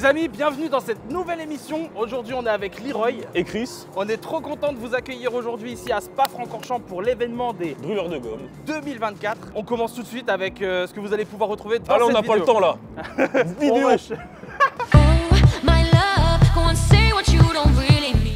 Les amis, bienvenue dans cette nouvelle émission. Aujourd'hui, on est avec Leroy et Chris. On est trop content de vous accueillir aujourd'hui ici à Spa-Francorchamps pour l'événement des Brûleurs de gomme 2024. On commence tout de suite avec ce que vous allez pouvoir retrouver dans Alors cette on n'a vidéo. pas le temps là. Vidéo.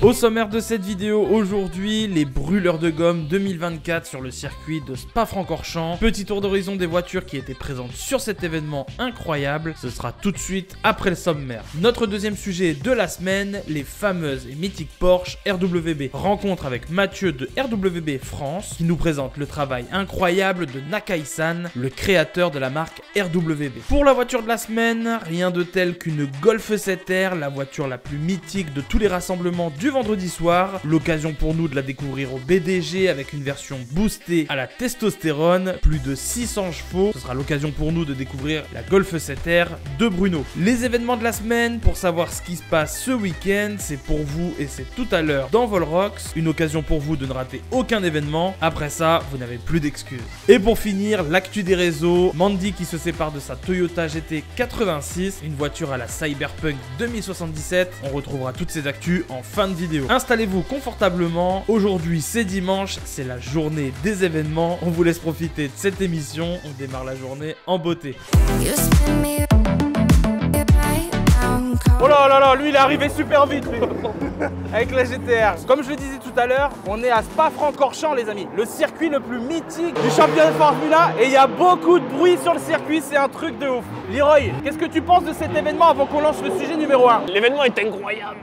Au sommaire de cette vidéo, aujourd'hui, les brûleurs de gomme 2024 sur le circuit de Spa-Francorchamps. Petit tour d'horizon des voitures qui étaient présentes sur cet événement incroyable. Ce sera tout de suite après le sommaire. Notre deuxième sujet de la semaine, les fameuses et mythiques Porsche RWB. Rencontre avec Mathieu de RWB France qui nous présente le travail incroyable de Nakai-san, le créateur de la marque RWB. Pour la voiture de la semaine, rien de tel qu'une Golf 7R, la voiture la plus mythique de tous les rassemblements du vendredi soir. L'occasion pour nous de la découvrir au BDG avec une version boostée à la testostérone, plus de 600 chevaux. Ce sera l'occasion pour nous de découvrir la Golf 7R de Bruno. Les événements de la semaine, pour savoir ce qui se passe ce week-end, c'est pour vous et c'est tout à l'heure dans Volrox. Une occasion pour vous de ne rater aucun événement. Après ça, vous n'avez plus d'excuses. Et pour finir, l'actu des réseaux, Mandy qui se sépare de sa Toyota GT 86, une voiture à la Cyberpunk 2077. On retrouvera toutes ces actus en fin de vidéo. Installez-vous confortablement. Aujourd'hui, c'est dimanche, c'est la journée des événements. On vous laisse profiter de cette émission. On démarre la journée en beauté. Oh là là là, lui il est arrivé super vite lui. Avec la GTR. Comme je le disais tout à l'heure, on est à Spa-Francorchamps les amis. Le circuit le plus mythique du championnat de Formula. Et il y a beaucoup de bruit sur le circuit, c'est un truc de ouf. Leroy, qu'est-ce que tu penses de cet événement avant qu'on lance le sujet numéro 1? L'événement est incroyable.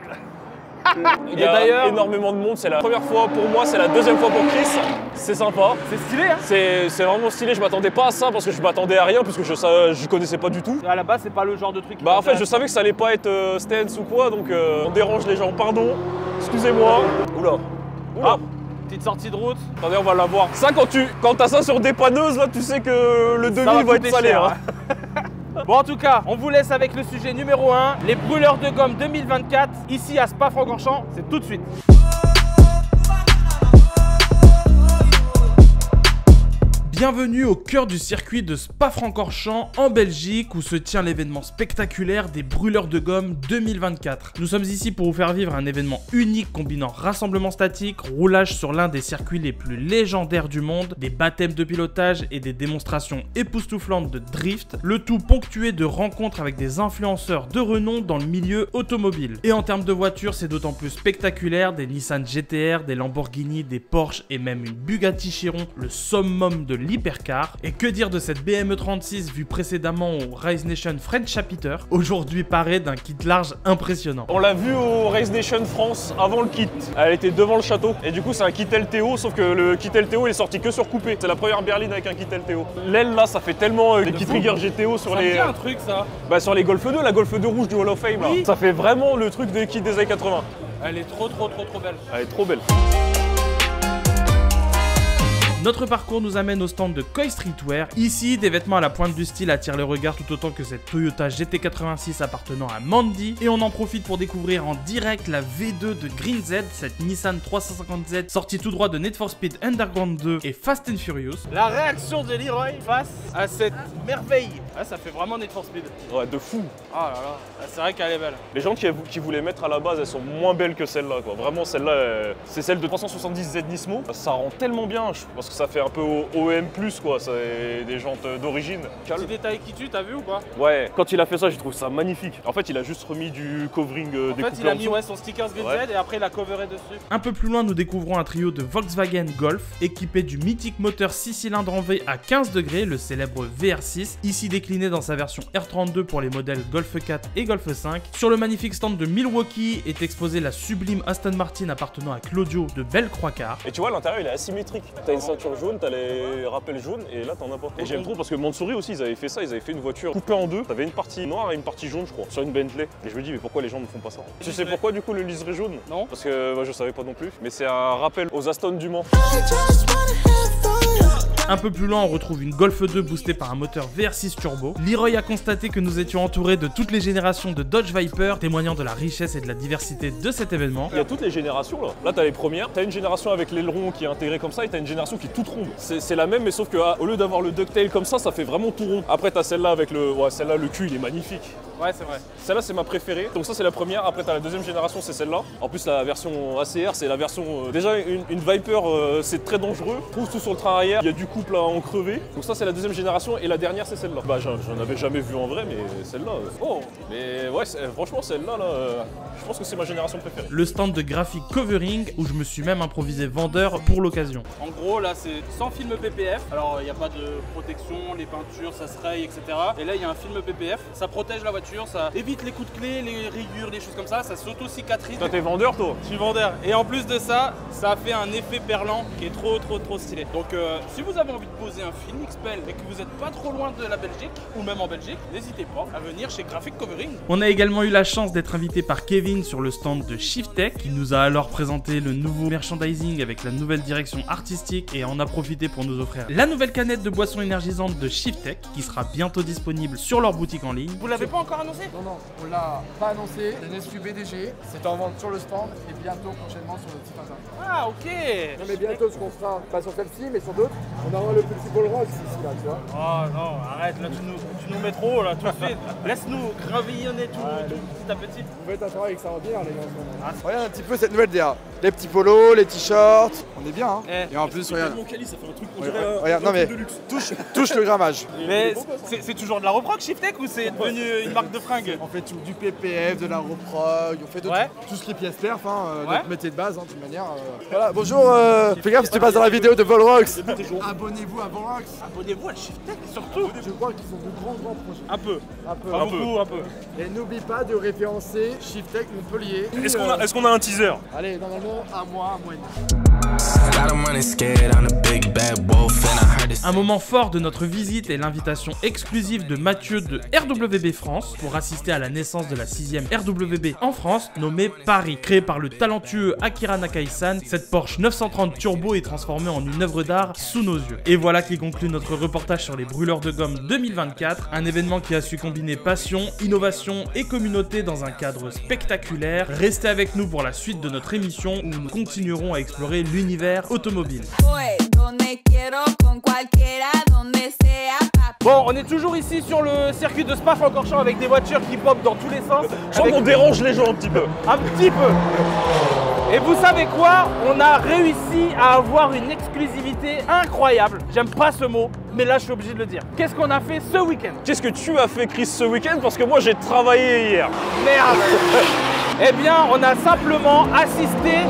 Il y Et a d'ailleurs, énormément de monde, c'est la première fois pour moi, c'est la deuxième fois pour Chris. C'est sympa. c'est stylé hein. C'est vraiment stylé, je m'attendais pas à ça parce que je m'attendais à rien puisque je connaissais pas du tout. À la base, c'est pas le genre de truc qui Bah en fait je m'intéresse. savais que ça allait pas être stance ou quoi donc on dérange les gens, pardon, excusez-moi. Oula, oula. Ah, petite sortie de route. Attendez on va la voir. Ça quand t'as ça sur dépanneuse là tu sais que le Ça devis va être coûter salé. cher, Hein. Bon en tout cas, on vous laisse avec le sujet numéro 1, les brûleurs de gomme 2024, ici à Spa-Francorchamps, c'est tout de suite. Bienvenue au cœur du circuit de Spa-Francorchamps en Belgique où se tient l'événement spectaculaire des brûleurs de gomme 2024. Nous sommes ici pour vous faire vivre un événement unique combinant rassemblement statique, roulage sur l'un des circuits les plus légendaires du monde, des baptêmes de pilotage et des démonstrations époustouflantes de drift, le tout ponctué de rencontres avec des influenceurs de renom dans le milieu automobile. Et en termes de voitures, c'est d'autant plus spectaculaire, des Nissan GTR, des Lamborghini, des Porsche et même une Bugatti Chiron, le summum de l'hypercar. Et que dire de cette BMW 36 vue précédemment au Race Nation French Chapter, aujourd'hui parée d'un kit large impressionnant. On l'a vu au Race Nation France avant le kit. Elle était devant le château. Et du coup, c'est un kit LTO, sauf que le kit LTO il est sorti que sur coupé. C'est la première berline avec un kit LTO. L'aile là, ça fait tellement des kit triggers GTO sur Ça me les. dit un truc ça. Bah, sur les Golf 2, la Golf 2 rouge du Hall of Fame là. Oui. Ça fait vraiment le truc des kits des années 80. Elle est trop belle. Elle est trop belle. Notre parcours nous amène au stand de Koi Streetwear. Ici, des vêtements à la pointe du style attirent le regard tout autant que cette Toyota GT86 appartenant à Mandy. Et on en profite pour découvrir en direct la V2 de Green Z, cette Nissan 350Z sortie tout droit de Need for Speed Underground 2 et Fast and Furious. La réaction de Leroy face à cette merveille. Ah, ça fait vraiment Need for Speed. Ouais, de fou. Ah là là, ah, c'est vrai qu'elle est belle. Les gens qui voulaient mettre à la base, elles sont moins belles que celle-là, quoi. Vraiment, celle-là, c'est celle de 370Z Nismo. Ça rend tellement bien, parce que ça fait un peu OEM+, quoi. C'est des jantes d'origine. Petit détail qui tue, t'as vu ou pas? Ouais, quand il a fait ça, j'ai trouvé ça magnifique. En fait, il a juste remis du covering En découpé fait, il a en mis dessous. ouais, son sticker Green Ouais. Z et après il a coveré dessus. Un peu plus loin, nous découvrons un trio de Volkswagen Golf équipé du mythique moteur 6 cylindres en V à 15 degrés, le célèbre VR6, ici décliné dans sa version R32 pour les modèles Golf 4 et Golf 5. Sur le magnifique stand de Milwaukee est exposée la sublime Aston Martin appartenant à Claudio de Belle Croix-Car. Et tu vois, l'intérieur, il est asymétrique. T'as une ceinture jaune, t'as les rappels jaunes, et là, t'en as pas. Et j'aime trop parce que Mansouri aussi, ils avaient fait ça. Ils avaient fait une voiture coupée en deux. T'avais une partie noire et une partie jaune, je crois, sur une Bentley. Et je me dis, mais pourquoi les gens ne font pas ça? Tu sais pourquoi, du coup, le liseré jaune? Non. Parce que moi, je savais pas non plus. Mais c'est un rappel aux Aston du Mans. Un peu plus loin, on retrouve une Golf 2 boostée par un moteur VR6 turbo. Leroy a constaté que nous étions entourés de toutes les générations de Dodge Viper, témoignant de la richesse et de la diversité de cet événement. Il y a toutes les générations là. Là, t'as les premières. T'as une génération avec l'aileron qui est intégré comme ça et t'as une génération qui est toute ronde. C'est la même, mais sauf que au lieu d'avoir le ducktail comme ça fait vraiment tout rond. Après, t'as celle-là avec le. Ouais, celle-là, le cul, il est magnifique. Ouais, c'est vrai. Celle-là, c'est ma préférée. Donc, ça, c'est la première. Après, t'as la deuxième génération, c'est celle-là. En plus, la version ACR, c'est la version. Déjà, une Viper, c'est très dangereux. Trouve tout sur le train arrière. Il y a du couple à en crever. Donc, ça, c'est la deuxième génération. Et la dernière, c'est celle-là. Bah, j'en avais jamais vu en vrai, mais celle-là. Oh, mais ouais, franchement, celle-là, je pense que c'est ma génération préférée. Le stand de graphique Covering, où je me suis même improvisé vendeur pour l'occasion. En gros, là, c'est sans film PPF. Alors, il n'y a pas de protection, les peintures, ça se raye, etc. Et là, il y a un film PPF. Ça protège la voiture, ça évite les coups de clé, les rayures, les choses comme ça. Ça s'auto-cicatrise. Toi, t'es vendeur, toi? Je suis vendeur. Et en plus de ça, ça fait un effet perlant qui est trop stylé. Donc, si vous avez envie de poser un film XPEL et que vous n'êtes pas trop loin de la Belgique, ou même en Belgique, n'hésitez pas à venir chez Graphic Covering. On a également eu la chance d'être invité par Kevin sur le stand de Shiftech, qui nous a alors présenté le nouveau merchandising avec la nouvelle direction artistique et en a profité pour nous offrir la nouvelle canette de boisson énergisante de Shiftech, qui sera bientôt disponible sur leur boutique en ligne. Vous l'avez pas encore annoncé? Non, on l'a pas annoncé. C'est une SQ BDG. C'est en vente sur le stand et bientôt prochainement sur notre site internet. Ah, ok. Non, mais bientôt, ce qu'on fera, pas sur celle-ci, mais sur d'autres, on aura le petit ball rose ici, là, tu vois. Oh non, arrête, là tu nous mets trop là, tout de suite. Laisse-nous gravillonner tout petit à petit. Vous faites un travail extraordinaire, les gars. Regarde un petit peu cette nouvelle DA. Les petits polos, les t-shirts, on est bien, hein. Et en plus, regarde. Ça fait un truc, Regarde, non mais, touche le grammage. Mais c'est toujours de la reproc Shiftech ou c'est devenu une marque de fringues? On fait tout, du PPF, de la reprog, on fait de tout ce qui est pièces perf, notre métier de base, de toute manière. Voilà, bonjour, fais gaffe si tu passes dans la vidéo de Volrox. Abonnez-vous à Volrox. Abonnez-vous à Shiftech surtout. Je crois qu'ils font de grands projets. Un peu. Pas beaucoup, un peu. Et n'oublie pas de référencer Shiftech Montpellier. Est-ce qu'on a un teaser? Allez, normalement, un mois et demi. Un moment fort de notre visite est l'invitation exclusive de Mathieu de RWB France pour assister à la naissance de la 6ème RWB en France, nommée Paris. Créée par le talentueux Akira Nakai-san, cette Porsche 930 Turbo est transformée en une œuvre d'art sous nos yeux. Et voilà qui conclut notre reportage sur les brûleurs de gomme 2024, un événement qui a su combiner passion, innovation et communauté dans un cadre spectaculaire. Restez avec nous pour la suite de notre émission où nous continuerons à explorer l'univers automobile. Bon, on est toujours ici sur le circuit de Spa-Francorchamps avec des voitures qui popent dans tous les sens. Je crois qu'on dérange les gens un petit peu. Un petit peu. Et vous savez quoi? On a réussi à avoir une exclusivité incroyable. J'aime pas ce mot, mais là je suis obligé de le dire. Qu'est-ce qu'on a fait ce week-end? Qu'est-ce que tu as fait, Chris, ce week-end? Parce que moi j'ai travaillé hier. Merde. Eh bien, on a simplement assisté,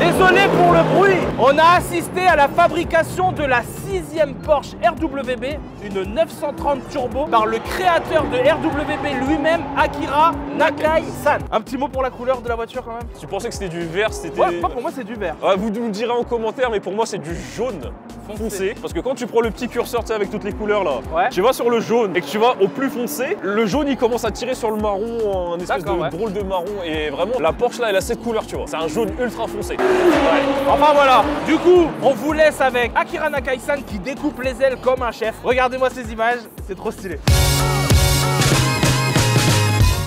désolé pour le bruit, on a assisté à la fabrication de la 6ème Porsche RWB, une 930 Turbo, par le créateur de RWB lui-même, Akira Nakai-san. Un petit mot pour la couleur de la voiture quand même? Tu pensais que c'était du vert, c'était... Ouais, pas pour moi c'est du vert. Ouais, vous nous direz en commentaire, mais pour moi c'est du jaune foncé. Parce que quand tu prends le petit curseur, tu sais, avec toutes les couleurs là, tu vas sur le jaune et que tu vas au plus foncé, le jaune il commence à tirer sur le marron, un espèce de drôle de marron. Et vraiment, la Porsche là, elle a cette couleur, tu vois. C'est un jaune ultra foncé. Enfin voilà, du coup, on vous laisse avec Akira Nakai-san qui découpe les ailes comme un chef. Regardez-moi ces images, c'est trop stylé.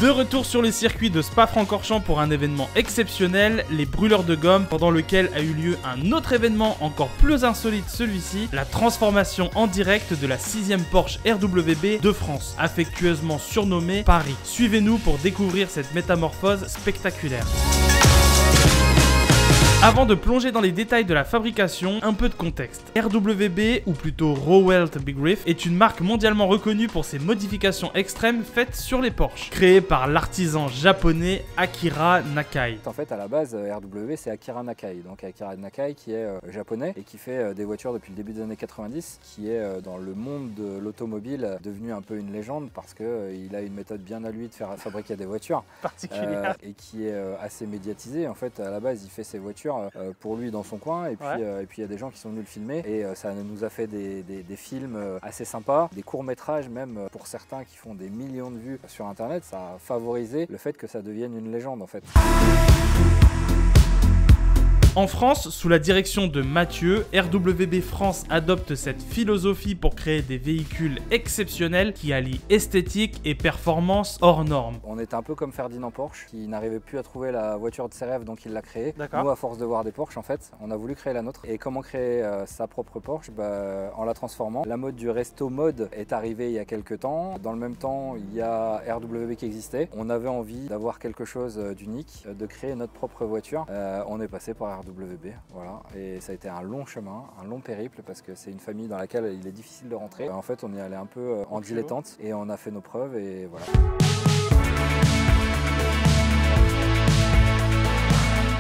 De retour sur le circuit de Spa-Francorchamps pour un événement exceptionnel, les brûleurs de gomme, pendant lequel a eu lieu un autre événement encore plus insolite celui-ci, la transformation en direct de la 6ème Porsche RWB de France, affectueusement surnommée Paris. Suivez-nous pour découvrir cette métamorphose spectaculaire. Avant de plonger dans les détails de la fabrication, un peu de contexte. RWB, ou plutôt Rowelt Big Riff, est une marque mondialement reconnue pour ses modifications extrêmes faites sur les Porsche, créée par l'artisan japonais Akira Nakai. En fait, à la base, RWB, c'est Akira Nakai. Donc Akira Nakai qui est japonais et qui fait des voitures depuis le début des années 90, qui est dans le monde de l'automobile devenu un peu une légende parce qu'il a une méthode bien à lui de faire fabriquer des voitures particulière et qui est assez médiatisée. En fait, à la base, il fait ses voitures pour lui dans son coin et puis il y a des gens qui sont venus le filmer et ça nous a fait des films assez sympas, des courts-métrages même pour certains qui font des millions de vues sur internet. Ça a favorisé le fait que ça devienne une légende en fait. En France, sous la direction de Mathieu, RWB France adopte cette philosophie pour créer des véhicules exceptionnels qui allient esthétique et performance hors normes. On était un peu comme Ferdinand Porsche, qui n'arrivait plus à trouver la voiture de ses rêves, donc il l'a créée. Nous, à force de voir des Porsche, en fait, on a voulu créer la nôtre. Et comment créer sa propre Porsche? En la transformant. La mode du resto mode est arrivée il y a quelques temps. Dans le même temps, il y a RWB qui existait. On avait envie d'avoir quelque chose d'unique, de créer notre propre voiture. On est passé par RWB, voilà. Et ça a été un long chemin, un long périple, parce que c'est une famille dans laquelle il est difficile de rentrer. En fait, on y allait un peu en dilettante et on a fait nos preuves et voilà.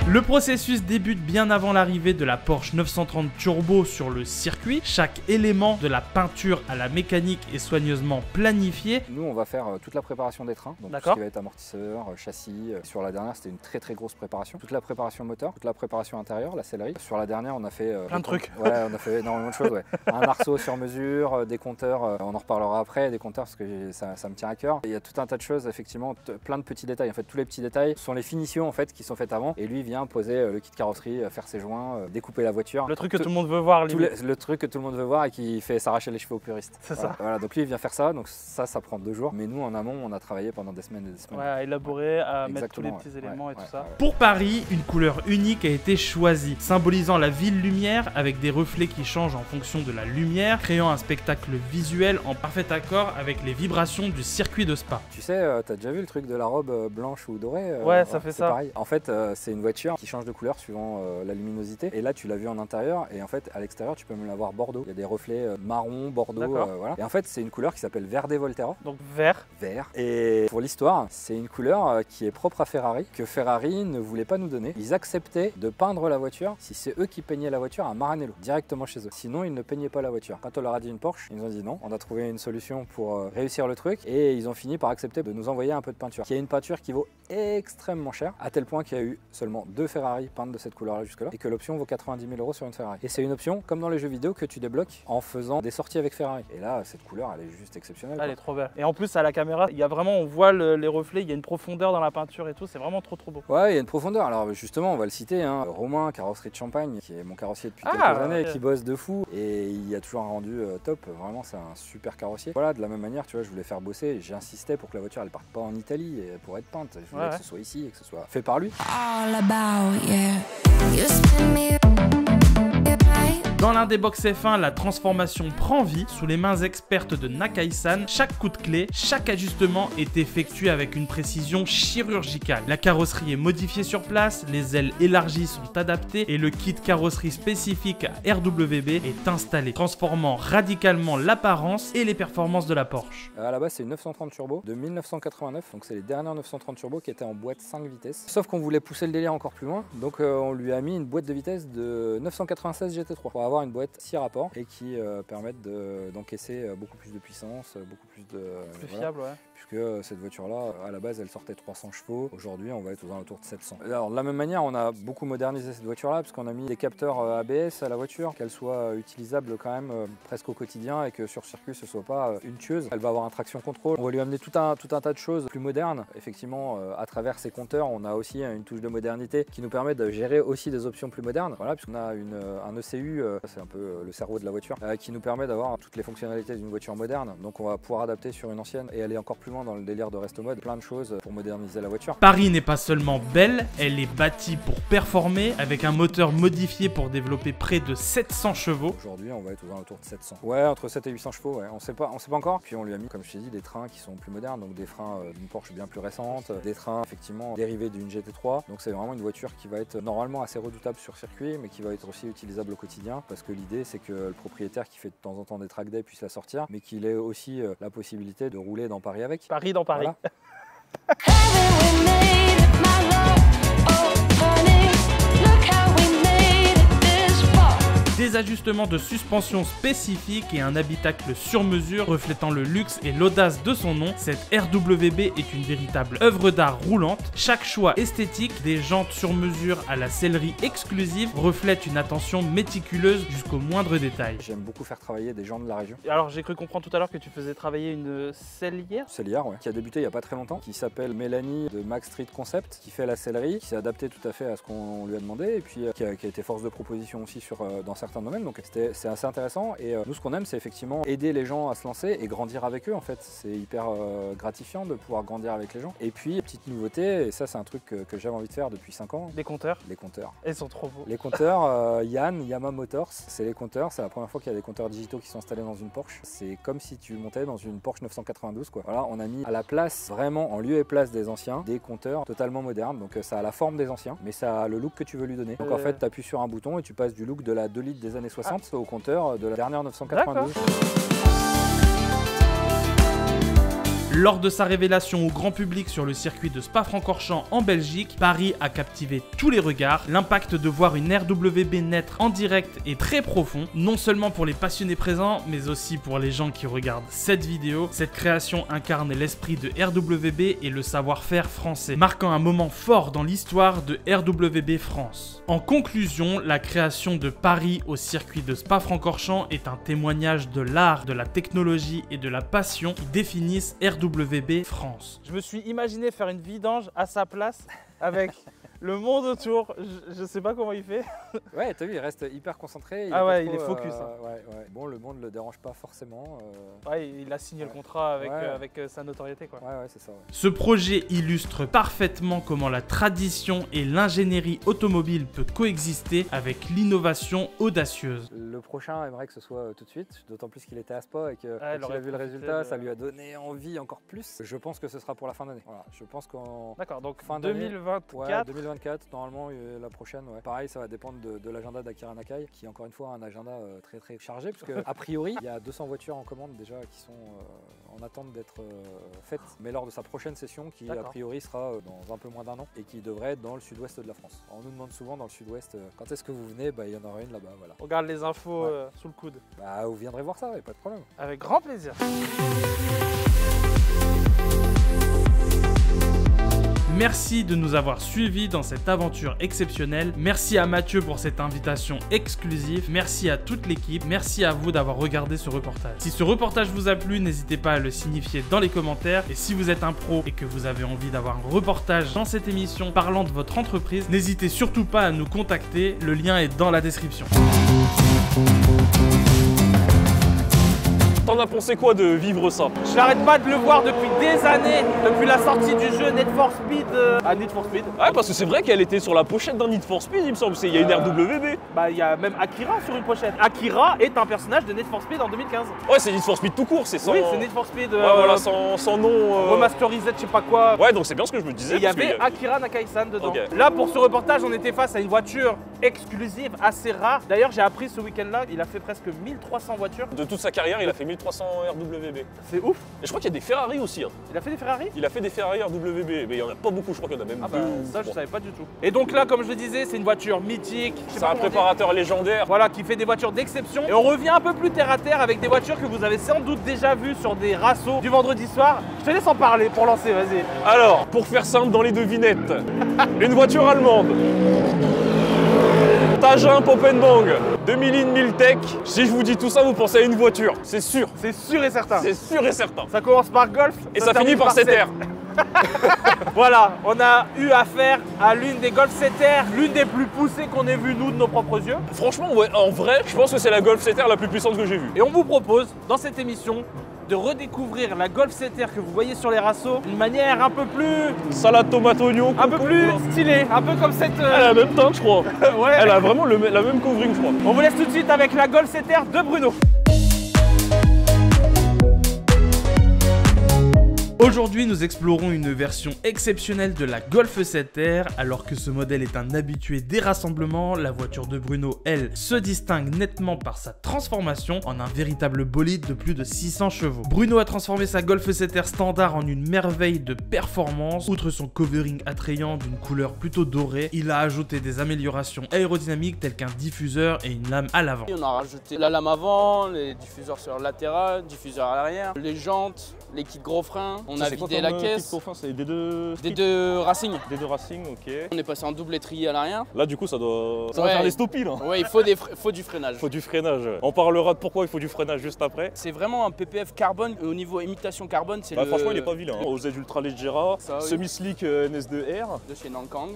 Le processus débute bien avant l'arrivée de la Porsche 930 Turbo sur le circuit. Chaque élément de la peinture à la mécanique est soigneusement planifié. Nous, on va faire toute la préparation des trains, donc tout ce qui va être amortisseur, châssis. Sur la dernière, c'était une très grosse préparation. Toute la préparation moteur, toute la préparation intérieure, la sellerie. Sur la dernière, on a fait plein de trucs. Ouais, on a fait énormément de choses. Ouais. Un arceau sur mesure, des compteurs, on en reparlera après, des compteurs parce que ça me tient à cœur. Il y a tout un tas de choses, effectivement, plein de petits détails. En fait, tous les petits détails sont les finitions en fait qui sont faites avant. Et lui vient poser le kit carrosserie, faire ses joints, découper la voiture. Le truc que tout le monde veut voir, le truc que tout le monde veut voir et qui fait s'arracher les cheveux aux puristes. C'est ça. Voilà, donc lui il vient faire ça, donc ça prend 2 jours. Mais nous en amont, on a travaillé pendant des semaines et des semaines. Ouais, à élaborer, à mettre tous les petits éléments et tout ça. Pour Paris, une couleur unique a été choisie, symbolisant la ville lumière avec des reflets qui changent en fonction de la lumière, créant un spectacle visuel en parfait accord avec les vibrations du circuit de Spa. Tu sais, t'as déjà vu le truc de la robe blanche ou dorée? Ouais, ça fait ça. Pareil. En fait, c'est une voiture qui change de couleur suivant la luminosité. Et là, tu l'as vu en intérieur. Et en fait, à l'extérieur, tu peux même l'avoir bordeaux. Il y a des reflets marron, bordeaux. Voilà. Et en fait, c'est une couleur qui s'appelle Verde Volterra. Donc vert. Vert. Et pour l'histoire, c'est une couleur qui est propre à Ferrari, que Ferrari ne voulait pas nous donner. Ils acceptaient de peindre la voiture si c'est eux qui peignaient la voiture à Maranello, directement chez eux. Sinon, ils ne peignaient pas la voiture. Quand on leur a dit une Porsche, ils nous ont dit non. On a trouvé une solution pour réussir le truc. Et ils ont fini par accepter de nous envoyer un peu de peinture. Qui est une peinture qui vaut extrêmement cher, à tel point qu'il y a eu seulement 2 Ferrari peintes de cette couleur-là jusque-là. Et que l'option vaut 90 000 € sur une Ferrari. Et c'est une option, comme dans les jeux vidéo, que tu débloques en faisant des sorties avec Ferrari. Et là, cette couleur, elle est juste exceptionnelle. Elle est trop belle. Et en plus, à la caméra, il y a vraiment, on voit les reflets, il y a une profondeur dans la peinture et tout. C'est vraiment trop beau. Ouais, il y a une profondeur. Alors justement, on va le citer, hein. Romain, carrosserie de Champagne, qui est mon carrossier depuis quelques années, qui bosse de fou. Et il a toujours un rendu top. Vraiment, c'est un super carrossier. Voilà, de la même manière, tu vois, je voulais faire bosser. J'ai insisté pour que la voiture, elle parte pas en Italie pour être peinte. Je voulais que ce soit ici et que ce soit fait par lui. Dans l'un des box F1, la transformation prend vie. Sous les mains expertes de Nakai-san, chaque coup de clé, chaque ajustement est effectué avec une précision chirurgicale. La carrosserie est modifiée sur place, les ailes élargies sont adaptées et le kit carrosserie spécifique à RWB est installé, transformant radicalement l'apparence et les performances de la Porsche. À la base, c'est une 930 Turbo de 1989, donc c'est les dernières 930 Turbo qui étaient en boîte 5 vitesses. Sauf qu'on voulait pousser le délire encore plus loin, donc on lui a mis une boîte de vitesse de 996 GT3 pour avoir une boîte 6 rapports et qui permettent d'encaisser beaucoup plus de puissance, beaucoup plus de... Plus fiable, ouais. Puisque cette voiture-là, à la base, elle sortait 300 chevaux. Aujourd'hui, on va être aux alentours de 700. Alors, de la même manière, on a beaucoup modernisé cette voiture-là parce qu'on a mis des capteurs ABS à la voiture, qu'elle soit utilisable quand même presque au quotidien et que sur circuit, ce soit pas une tueuse. Elle va avoir un traction contrôle. On va lui amener tout un tas de choses plus modernes. Effectivement, à travers ces compteurs, on a aussi une touche de modernité qui nous permet de gérer aussi des options plus modernes. Voilà, puisqu'on a un ECU, c'est un peu le cerveau de la voiture, qui nous permet d'avoir toutes les fonctionnalités d'une voiture moderne. Donc on va pouvoir adapter sur une ancienne et aller encore plus loin dans le délire de resto mode, plein de choses pour moderniser la voiture. Paris n'est pas seulement belle, elle est bâtie pour performer avec un moteur modifié pour développer près de 700 chevaux. Aujourd'hui, on va être aux alentours de 700. Ouais, entre 7 et 800 chevaux, ouais. On sait pas encore. Puis on lui a mis, comme je t'ai dit, des trains qui sont plus modernes, donc des freins d'une Porsche bien plus récente, des trains effectivement dérivés d'une GT3. Donc c'est vraiment une voiture qui va être normalement assez redoutable sur circuit, mais qui va être aussi utilisable au quotidien, parce que l'idée c'est que le propriétaire qui fait de temps en temps des track days puisse la sortir, mais qu'il ait aussi la possibilité de rouler dans Paris avec. Paris dans Paris. Voilà. Des des ajustements de suspension spécifiques et un habitacle sur mesure reflétant le luxe et l'audace de son nom, cette RWB est une véritable œuvre d'art roulante. Chaque choix esthétique, des jantes sur mesure à la sellerie exclusive, reflète une attention méticuleuse jusqu'au moindre détail. J'aime beaucoup faire travailler des gens de la région. Alors j'ai cru comprendre tout à l'heure que tu faisais travailler une sellière. Sellière, ouais, qui a débuté il n'y a pas très longtemps, qui s'appelle Mélanie de Max Street Concept, qui fait la sellerie, qui s'est adaptée tout à fait à ce qu'on lui a demandé et puis qui a été force de proposition aussi dans certains domaines. Donc c'est assez intéressant et nous ce qu'on aime c'est effectivement aider les gens à se lancer et grandir avec eux en fait. C'est hyper gratifiant de pouvoir grandir avec les gens. Et puis petite nouveauté, et ça c'est un truc que j'avais envie de faire depuis 5 ans. Des compteurs. Les compteurs. Ils sont trop beaux. Les compteurs, Yamaha Motors, c'est les compteurs. C'est la première fois qu'il y a des compteurs digitaux qui sont installés dans une Porsche. C'est comme si tu montais dans une Porsche 992 quoi. Voilà, on a mis à la place, vraiment en lieu et place des anciens, des compteurs totalement modernes. Donc ça a la forme des anciens, mais ça a le look que tu veux lui donner. Donc en fait, tu appuies sur un bouton et tu passes du look de la 2 litres des années 60 au compteur de la dernière 992. Lors de sa révélation au grand public sur le circuit de Spa-Francorchamps en Belgique, Paris a captivé tous les regards. L'impact de voir une RWB naître en direct est très profond, non seulement pour les passionnés présents, mais aussi pour les gens qui regardent cette vidéo. Cette création incarne l'esprit de RWB et le savoir-faire français, marquant un moment fort dans l'histoire de RWB France. En conclusion, la création de Paris au circuit de Spa-Francorchamps est un témoignage de l'art, de la technologie et de la passion qui définissent RWB France. Je me suis imaginé faire une vidange à sa place avec le monde autour. Je sais pas comment il fait. Ouais, t'as vu, il reste hyper concentré. Il est focus. Ouais. Bon, le monde le dérange pas forcément. Ouais, il a signé le contrat avec sa notoriété quoi. Ouais, c'est ça. Ouais. Ce projet illustre parfaitement comment la tradition et l'ingénierie automobile peut coexister avec l'innovation audacieuse. Le prochain aimerait que ce soit tout de suite, d'autant plus qu'il était à Spa et que quand il a vu le résultat, ça lui a donné envie encore plus. Je pense que ce sera pour la fin d'année. Voilà, je pense qu'en d'accord, donc fin 2024. Ouais, 2024, normalement la prochaine. Ouais. Pareil, ça va dépendre de l'agenda d'Akira Nakai, qui est encore une fois un agenda très chargé, parce que a priori, il y a 200 voitures en commande déjà qui sont en attente d'être faites, mais lors de sa prochaine session, qui a priori sera dans un peu moins d'1 an et qui devrait être dans le sud-ouest de la France. On nous demande souvent dans le sud-ouest quand est-ce que vous venez, il y en aura une là-bas. Voilà. On garde les infos sous le coude. Vous viendrez voir ça, pas de problème. Avec grand plaisir. Merci de nous avoir suivis dans cette aventure exceptionnelle. Merci à Mathieu pour cette invitation exclusive. Merci à toute l'équipe. Merci à vous d'avoir regardé ce reportage. Si ce reportage vous a plu, n'hésitez pas à le signifier dans les commentaires. Et si vous êtes un pro et que vous avez envie d'avoir un reportage dans cette émission parlant de votre entreprise, n'hésitez surtout pas à nous contacter. Le lien est dans la description. T'en as pensé quoi de vivre ça? Je n'arrête pas de le voir depuis des années, depuis la sortie du jeu Need for Speed Need for Speed. Ouais, parce que c'est vrai qu'elle était sur la pochette d'un Need for Speed, il me semble. Il y a une RWB. Il y a même Akira sur une pochette. Akira est un personnage de Need for Speed en 2015. Ouais, c'est Need for Speed tout court, c'est sans... Oui, c'est Need for Speed. Voilà, sans nom. Remasterisé, je sais pas quoi. Ouais, donc c'est bien ce que je me disais. Il y avait Akira Nakai-san dedans. Okay. Là, pour ce reportage, on était face à une voiture exclusive, assez rare. D'ailleurs, j'ai appris ce week-end-là, il a fait presque 1300 voitures. De toute sa carrière, il a fait 1300 RWB. C'est ouf. Et je crois qu'il y a des Ferrari aussi. Hein. Il a fait des Ferrari? Il a fait des Ferrari RWB, mais il n'y en a pas beaucoup, je crois qu'il y en a même deux. Ça, je savais pas du tout. Et donc là, comme je le disais, c'est une voiture mythique. C'est un préparateur légendaire. Voilà, qui fait des voitures d'exception. Et on revient un peu plus terre à terre avec des voitures que vous avez sans doute déjà vues sur des rassos du vendredi soir. Je te laisse en parler pour lancer, vas-y. Alors, pour faire simple dans les devinettes, une voiture allemande. Tajin Pop & Bang, 2000 Miltech. Si je vous dis tout ça, vous pensez à une voiture, c'est sûr. C'est sûr et certain. C'est sûr et certain. Ça commence par Golf et ça finit par 7R. Voilà, on a eu affaire à l'une des Golf 7R, l'une des plus poussées qu'on ait vues nous de nos propres yeux. Franchement, ouais, en vrai, je pense que c'est la Golf 7R la plus puissante que j'ai vue. Et on vous propose, dans cette émission, de redécouvrir la Golf 7R que vous voyez sur les rassos d'une manière un peu plus... salade tomate oignon. Un peu plus stylée, un peu comme cette... Elle a la même teinte, je crois. Ouais. Elle a vraiment la même covering, je crois. On vous laisse tout de suite avec la Golf 7R de Bruno. Aujourd'hui, nous explorons une version exceptionnelle de la Golf 7R. Alors que ce modèle est un habitué des rassemblements, la voiture de Bruno, elle, se distingue nettement par sa transformation en un véritable bolide de plus de 600 chevaux. Bruno a transformé sa Golf 7R standard en une merveille de performance. Outre son covering attrayant d'une couleur plutôt dorée, il a ajouté des améliorations aérodynamiques telles qu'un diffuseur et une lame à l'avant. On a rajouté la lame avant, les diffuseurs sur le latéral, diffuseur à l'arrière, les jantes, les kits gros freins. On a vidé la caisse. C'est des deux Racing. Des deux Racing, ok. On est passé en double étrier à l'arrière. Là, du coup, ça va faire des stoppies là. Ouais, il faut du freinage. Il faut du freinage. On parlera de pourquoi il faut du freinage juste après. C'est vraiment un PPF carbone. Au niveau imitation carbone, c'est Franchement, il est pas vilain. Hein. OZ Ultra Leggera, semi-slick NS2R. De chez Nankang.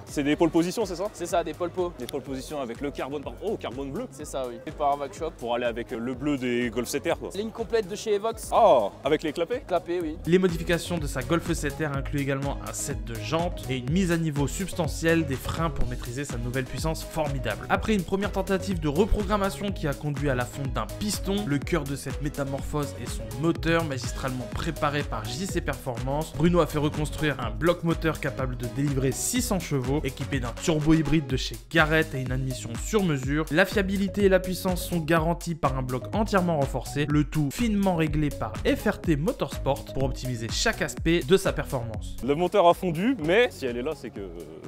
C'est des pole positions, c'est ça? C'est ça, des pole po. Des pole positions avec le carbone. Oh, carbone bleu. C'est ça, oui. Fait par Vacshop. Pour aller avec le bleu des Golf 7R, quoi. Ligne complète de chez Evox. Ah, avec les clapets? Clapés, oui. Les modifications de sa Golf 7R incluent également un set de jantes et une mise à niveau substantielle des freins pour maîtriser sa nouvelle puissance formidable. Après une première tentative de reprogrammation qui a conduit à la fonte d'un piston, le cœur de cette métamorphose est son moteur magistralement préparé par JC Performance. Bruno a fait reconstruire un bloc moteur capable de délivrer 600 chevaux, équipé d'un turbo hybride de chez Garrett et une admission sur mesure. La fiabilité et la puissance sont garanties par un bloc entièrement renforcé, le tout finement réglé par FRT Motorsport pour optimiser chaque aspect de sa performance. Le moteur a fondu, mais si elle est là, c'est que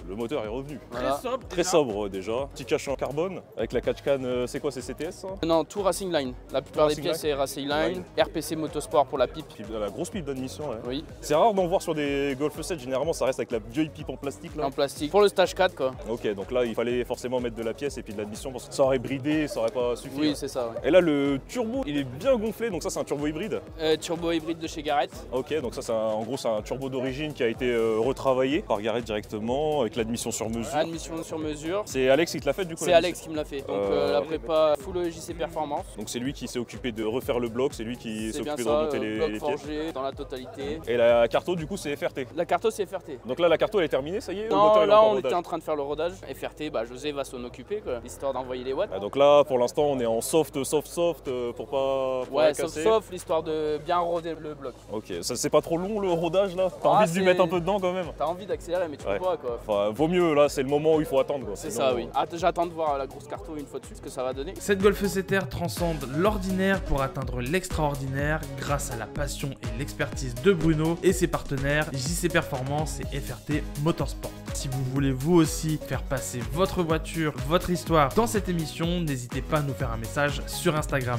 le moteur est revenu. Voilà. Très sobre déjà. Petit cache en carbone avec la catch-can, c'est quoi, c'est CTS ça? Non, tout Racing Line. La plupart des pièces c'est Racing Line. RPC Motorsport pour la pipe. La grosse pipe d'admission, ouais. Oui. C'est rare d'en voir sur des Golf 7, généralement ça reste avec la vieille pipe en plastique là. En plastique. Pour le stage 4 quoi. Ok, donc là il fallait forcément mettre de la pièce et puis de l'admission parce que ça aurait bridé, ça aurait pas suffi. Oui, c'est ça. Ouais. Et là le turbo, il est bien gonflé, donc ça c'est un turbo hybride. Turbo hybride de chez Garrett. Ok, donc ça c'est en gros c'est un turbo d'origine qui a été retravaillé par Garrett directement avec l'admission sur mesure. Admission sur mesure. C'est Alex qui te l'a fait du coup? C'est Alex qui me l'a fait. Donc la prépa full JC Performance. Donc c'est lui qui s'est occupé de refaire le bloc, c'est lui qui s'est occupé de remonter les pièces. Forgé dans la totalité. Et la carto du coup c'est FRT. La carto c'est FRT. Donc là la carto elle est terminée, ça y est? Non, là on était en train de faire le rodage. FRT, José va s'en occuper quoi, histoire d'envoyer les watts. Ah, donc là pour l'instant on est en soft pour pas ouais, casser. soft, l'histoire de bien roder le bloc. Ok, ça c'est pas trop long le rodage là? T'as envie de lui mettre un peu dedans quand même? T'as envie d'accélérer mais tu peux pas quoi. Enfin vaut mieux là, c'est le moment où il faut attendre quoi. C'est ça oui. J'attends de voir la grosse carto une fois dessus ce que ça va donner. Cette Golf 7R transcende l'ordinaire pour atteindre l'extraordinaire grâce à la passion et l'expertise de Bruno et ses partenaires JC Performance et FRT Motorsport. Si vous voulez vous aussi faire passer votre voiture, votre histoire dans cette émission, n'hésitez pas à nous faire un message sur Instagram.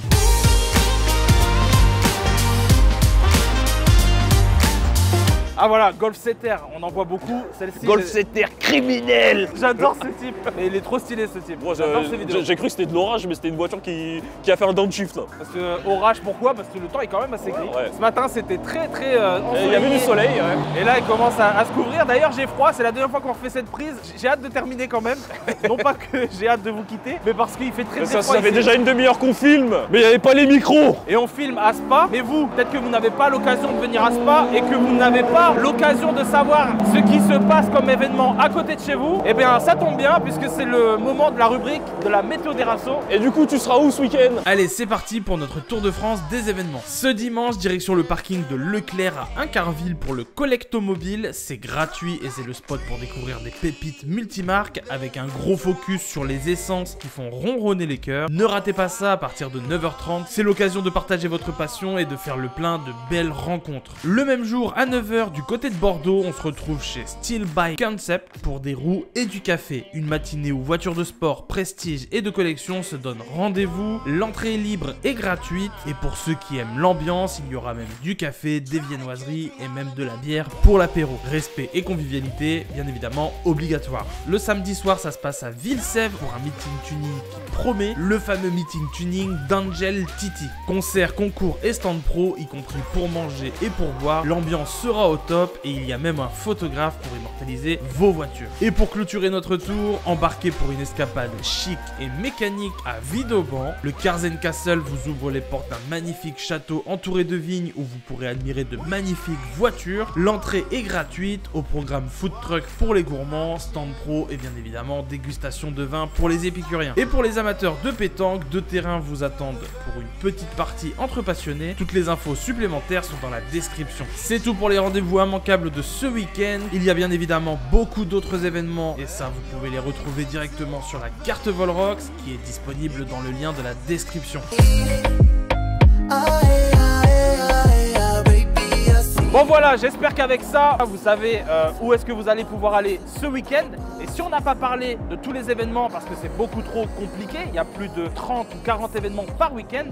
Ah voilà, Golf 7R, on en voit beaucoup. Celle-ci. Golf 7R criminel. J'adore ce type. Et il est trop stylé ce type. Moi, j'adore ces vidéos. J'ai cru que c'était de l'orage, mais c'était une voiture qui a fait un downshift là. Parce que orage, pourquoi? Parce que le temps est quand même assez gris. Ouais. Ce matin, c'était très il y avait du soleil. Ouais. Et là, il commence à se couvrir. D'ailleurs, j'ai froid. C'est la deuxième fois qu'on refait cette prise. J'ai hâte de terminer quand même. Non pas que j'ai hâte de vous quitter, mais parce qu'il fait très froid. Ça fait déjà une demi-heure qu'on filme, mais il n'y avait pas les micros. Et on filme à Spa. Mais vous, peut-être que vous n'avez pas l'occasion de venir à Spa et que vous n'avez pas l'occasion de savoir ce qui se passe comme événement à côté de chez vous. Et bien, ça tombe bien puisque c'est le moment de la rubrique de la météo des Rassos. Et du coup, tu seras où ce week-end? Allez, c'est parti pour notre tour de France des événements. Ce dimanche, direction le parking de Leclerc à Incarville pour le Collectomobile. C'est gratuit et c'est le spot pour découvrir des pépites multimarques avec un gros focus sur les essences qui font ronronner les cœurs. Ne ratez pas ça à partir de 9h30. C'est l'occasion de partager votre passion et de faire le plein de belles rencontres. Le même jour, à 9h, du côté de Bordeaux, on se retrouve chez Steel Bike Concept pour des roues et du café. Une matinée où voitures de sport, prestige et de collection se donnent rendez-vous. L'entrée est libre et gratuite. Et pour ceux qui aiment l'ambiance, il y aura même du café, des viennoiseries et même de la bière pour l'apéro. Respect et convivialité, bien évidemment, obligatoire. Le samedi soir, ça se passe à Vilsèvres pour un meeting tuning qui promet, le fameux meeting tuning d'Angel Titi. Concert, concours et stand pro, y compris pour manger et pour boire. L'ambiance sera au top. top et il y a même un photographe pour immortaliser vos voitures. Et pour clôturer notre tour, embarquez pour une escapade chic et mécanique à Villeauban. Le Carzen Castle vous ouvre les portes d'un magnifique château entouré de vignes où vous pourrez admirer de magnifiques voitures. L'entrée est gratuite, au programme food truck pour les gourmands, stand pro et bien évidemment dégustation de vin pour les épicuriens. Et pour les amateurs de pétanque, deux terrains vous attendent pour une petite partie entre passionnés. Toutes les infos supplémentaires sont dans la description. C'est tout pour les rendez-vous immanquables de ce week-end. Il y a bien évidemment beaucoup d'autres événements et ça vous pouvez les retrouver directement sur la carte Volrox qui est disponible dans le lien de la description. Bon voilà, j'espère qu'avec ça, vous savez où est-ce que vous allez pouvoir aller ce week-end. Et si on n'a pas parlé de tous les événements parce que c'est beaucoup trop compliqué, il y a plus de 30 ou 40 événements par week-end.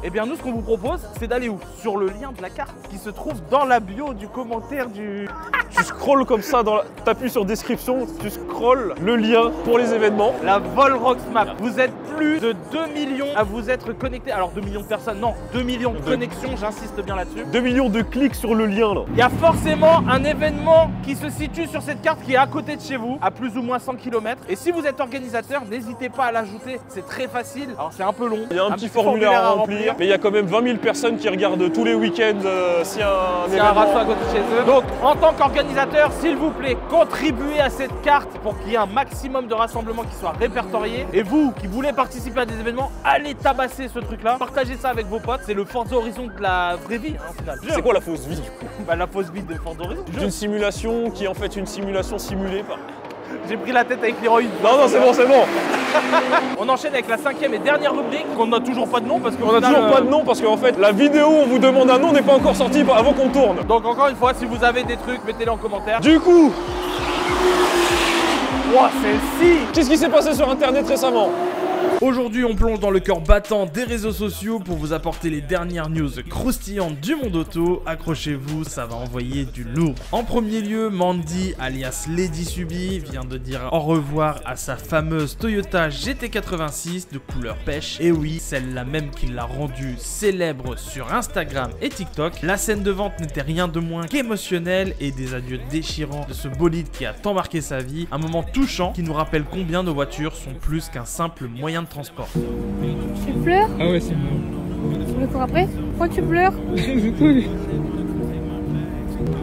Eh bien nous, ce qu'on vous propose, c'est d'aller où? Sur le lien de la carte qui se trouve dans la bio du commentaire du... Tu scrolles comme ça, t'appuies sur description, tu scrolles le lien pour les événements. La Volrox Map. Vous êtes plus de 2 millions à vous être connectés. Alors 2 millions de personnes, non, 2 millions de connexions, j'insiste bien là-dessus. 2 millions de clics sur le lien là. Il y a forcément un événement qui se situe sur cette carte qui est à côté de chez vous, à plus ou moins 100 km. Et si vous êtes organisateur, n'hésitez pas à l'ajouter, c'est très facile. Alors c'est un peu long. Il y a un petit formulaire à remplir, mais il y a quand même 20 000 personnes qui regardent tous les week-ends s'il y a un événement. Un rassemblement à côté de chez eux. Donc en tant qu'organisateur, s'il vous plaît, contribuez à cette carte pour qu'il y ait un maximum de rassemblements qui soient répertoriés. Et vous qui voulez participer à des événements, allez tabasser ce truc-là. Partagez ça avec vos potes. C'est le Forza Horizon de la vraie vie, hein, au final. C'est quoi la fausse vie? Bah, la fausse vie de Forza Horizon. D'une simulation qui est en fait une simulation simulée par... J'ai pris la tête avec l'héroïne. Non, non, c'est bon, c'est bon. On enchaîne avec la 5e et dernière rubrique qu'on n'a toujours pas de nom parce qu'on n'a toujours pas de nom parce qu'en fait la vidéo où on vous demande un nom n'est pas encore sortie avant qu'on tourne. Donc encore une fois, si vous avez des trucs, mettez-les en commentaire. Du coup, wow, celle-ci. Qu'est-ce qui s'est passé sur internet récemment? Aujourd'hui, on plonge dans le cœur battant des réseaux sociaux pour vous apporter les dernières news croustillantes du monde auto. Accrochez-vous, ça va envoyer du lourd. En premier lieu, Mandy, alias Lady Subi, vient de dire au revoir à sa fameuse Toyota GT86 de couleur pêche. Et oui, celle-là même qui l'a rendue célèbre sur Instagram et TikTok. La scène de vente n'était rien de moins qu'émotionnelle et des adieux déchirants de ce bolide qui a tant marqué sa vie. Un moment touchant qui nous rappelle combien nos voitures sont plus qu'un simple moyen de transport. Tu pleures? Ah ouais, c'est bon. Tu veux cours après? Pourquoi tu pleures?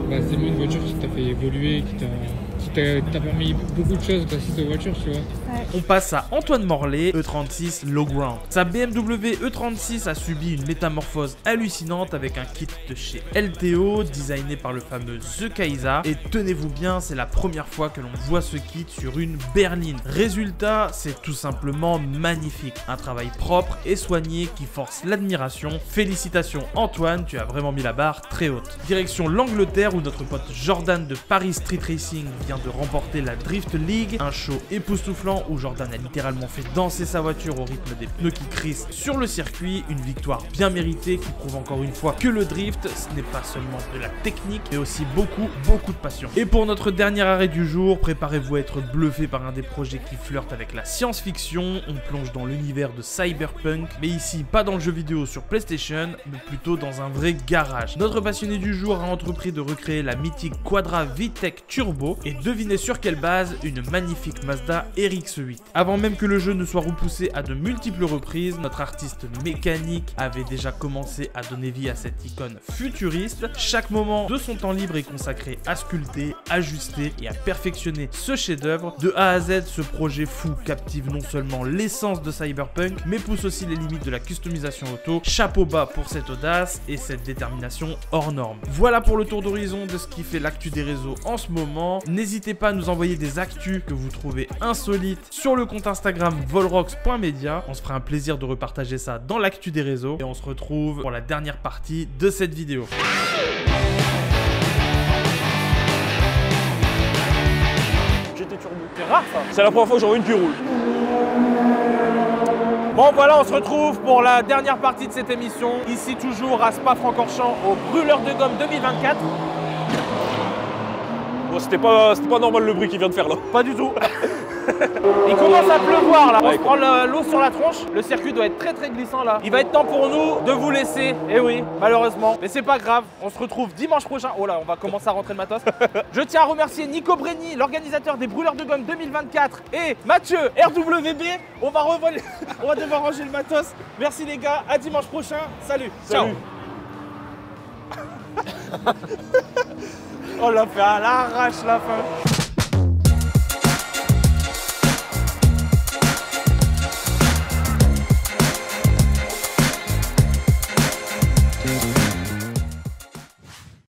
Bah, c'est une voiture qui t'a fait évoluer, qui t'a permis beaucoup de choses grâce à cette voiture, tu vois. Ouais. On passe à Antoine Morlet, E36 Low Ground. Sa BMW E36 a subi une métamorphose hallucinante avec un kit de chez LTO, designé par le fameux The Kaisa. Et tenez-vous bien, c'est la première fois que l'on voit ce kit sur une berline. Résultat, c'est tout simplement magnifique. Un travail propre et soigné qui force l'admiration. Félicitations Antoine, tu as vraiment mis la barre très haute. Direction l'Angleterre où notre pote Jordan de Paris Street Racing vient de remporter la Drift League, un show époustouflant où Jordan a littéralement fait danser sa voiture au rythme des pneus qui crissent sur le circuit, une victoire bien méritée qui prouve encore une fois que le drift, ce n'est pas seulement de la technique, mais aussi beaucoup de passion. Et pour notre dernier arrêt du jour, préparez-vous à être bluffé par un des projets qui flirte avec la science-fiction. On plonge dans l'univers de Cyberpunk, mais ici pas dans le jeu vidéo sur PlayStation, mais plutôt dans un vrai garage. Notre passionné du jour a entrepris de recréer la mythique Quadra VTEC Turbo, et devinez sur quelle base, une magnifique Mazda RX-8. Avant même que le jeu ne soit repoussé à de multiples reprises, notre artiste mécanique avait déjà commencé à donner vie à cette icône futuriste. Chaque moment de son temps libre est consacré à sculpter, ajuster et à perfectionner ce chef-d'œuvre. De A à Z, ce projet fou captive non seulement l'essence de Cyberpunk, mais pousse aussi les limites de la customisation auto. Chapeau bas pour cette audace et cette détermination hors norme. Voilà pour le tour d'horizon de ce qui fait l'actu des réseaux en ce moment. N'hésitez pas à nous envoyer des actus que vous trouvez insolites sur le compte Instagram volrox.media. On se fera un plaisir de repartager ça dans l'actu des réseaux et on se retrouve pour la dernière partie de cette vidéo. GT Turbo. C'est rare ça. C'est la première fois que j'en vois une qui roule. Bon voilà, on se retrouve pour la dernière partie de cette émission. Ici toujours à Spa-Francorchamps au Brûleur de Gomme 2024. Bon, c'était pas normal le bruit qu'il vient de faire là. Pas du tout. Il commence à pleuvoir là, on se prend l'eau sur la tronche. Le circuit doit être très glissant là. Il va être temps pour nous de vous laisser. Eh oui, malheureusement. Mais c'est pas grave, on se retrouve dimanche prochain. Oh là, on va commencer à rentrer le matos. Je tiens à remercier Nico Brenny, l'organisateur des Brûleurs de Gomme 2024, et Mathieu, RWB. On va devoir ranger le matos. Merci les gars, à dimanche prochain. Salut. Ciao. On l'a fait à l'arrache la fin.